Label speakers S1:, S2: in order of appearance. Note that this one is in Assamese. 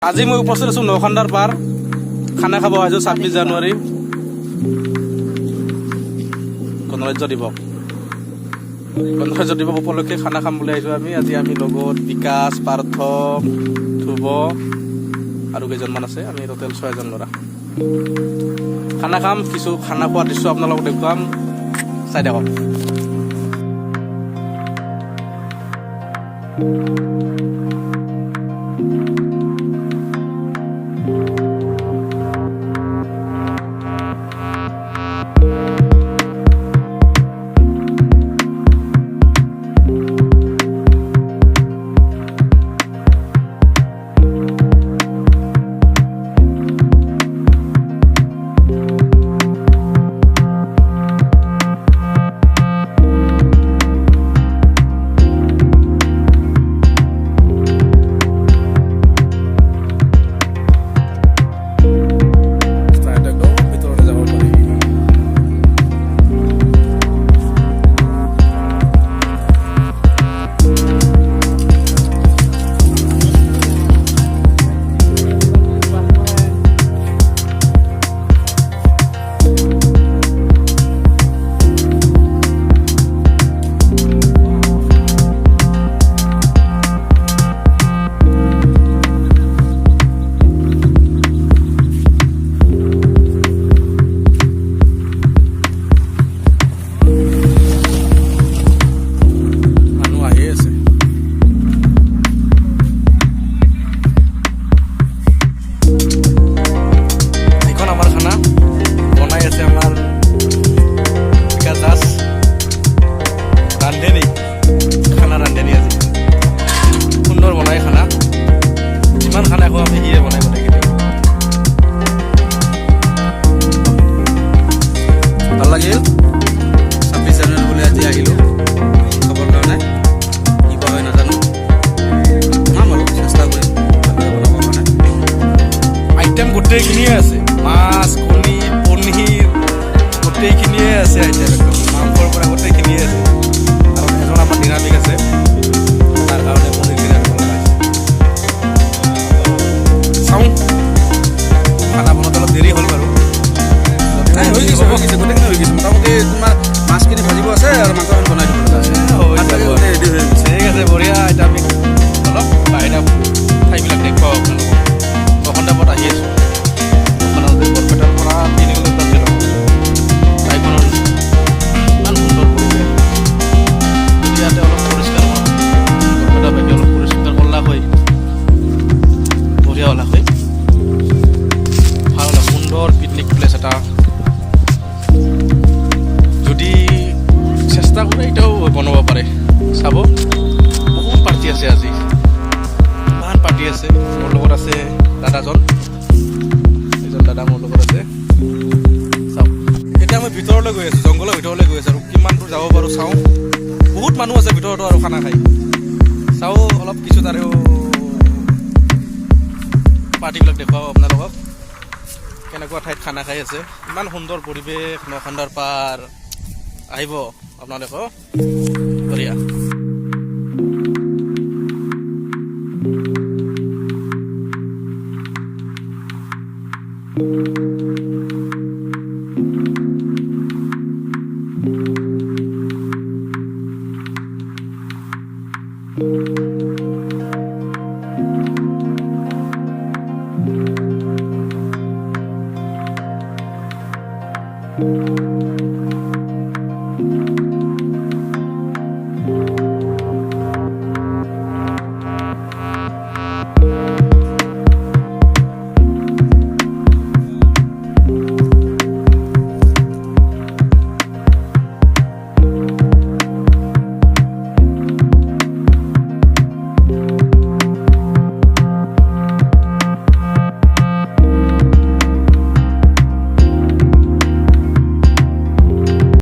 S1: আজি মই উপস্থিত আছো নখান্দাৰ পাৰ খানা খাব আহিছো 26 জানুৱাৰী গণৰাজ্য দিৱস উপলক্ষে খানা খাম বুলি আহিছো আমি। আজি আমি লগত বিকাশ, পাৰ্থ, ধ্ৰুৱ আৰু কেইজনমান আছে। আমি টোটেল 6 জন ল'ৰা খানা খাম। কিছু খানা খোৱাৰ দৃশ্য আপোনালোকক দেখুৱাম, চাই দেখক। ভাল লাগিল 26 জানুৱাৰী বুলি আজি আহিলো খবৰ কাৰণে। কি হয় নাজানো, বনাম আৰু চেষ্টা কৰিম বনাবৰ কাৰণে। আইটেম গোটেইখিনিয়ে আছে, মাছ, কণী, পনীৰ গোটেইখিনিয়ে আছে আইটেম, একদম মাংসৰ পৰা গোটেইখিনিয়ে আছে। আৰু এজন আমাৰ নিৰামিষ আছে, তাৰ কাৰণে পনীৰখিনি আনিব লগা হৈছে। চাওঁ, খানা বনাওঁতে অলপ দেৰি হ'ল বাৰু। গোটেইখিনি হৈ গৈছে, মোটামুটি তোমাৰ মাছখিনি ভাজিব আছে আৰু মাংসখিনি বনাই দিব লগা আছে। ঠিক আছে, বঢ়িয়া। এতিয়া আমি অলপ বাহিৰা ঠাইবিলাক দেখুৱাওঁ আপোনালোকক। নখান্দা পাৰত আহি আছোঁ, বৰপেটাৰ পৰা 3 কিলোমিটাৰ দূৰত। ঠাইখনৰ ইমান সুন্দৰ পৰিৱেশ, যদি ইয়াতে অলপ পৰিষ্কাৰ বৰপেটা বাকী অলপ পৰিষ্কাৰ কৰলা হয়, বঢ়িয়া হ'লা হয়, ভাল হ'লা। সুন্দৰ পিকনিক প্লেচ এটা, যদি চেষ্টা কৰে এটাও বনাব পাৰে। চাব, বহুত পাৰ্টি আছে আজি, ইমান পাৰ্টি আছে। মোৰ লগত আছে দাদাজন, এজন দাদা মোৰ লগত আছে। চাওঁ, এতিয়া মই ভিতৰলৈ গৈ আছোঁ, জংঘলৰ ভিতৰলৈ গৈ আছোঁ। আৰু কিমান দূৰ যাব পাৰোঁ চাওঁ। বহুত মানুহ আছে ভিতৰতো আৰু খানা খাই। চাওঁ অলপ কিছু তাৰেও পাৰ্টিবিলাক দেখুৱাওঁ আপোনালোকক, কেনেকুৱা ঠাইত খানা খাই আছে। ইমান সুন্দৰ পৰিৱেশ, নখান্দাৰ পাৰ। আহিব আপোনালোকেও, বঢ়িয়া।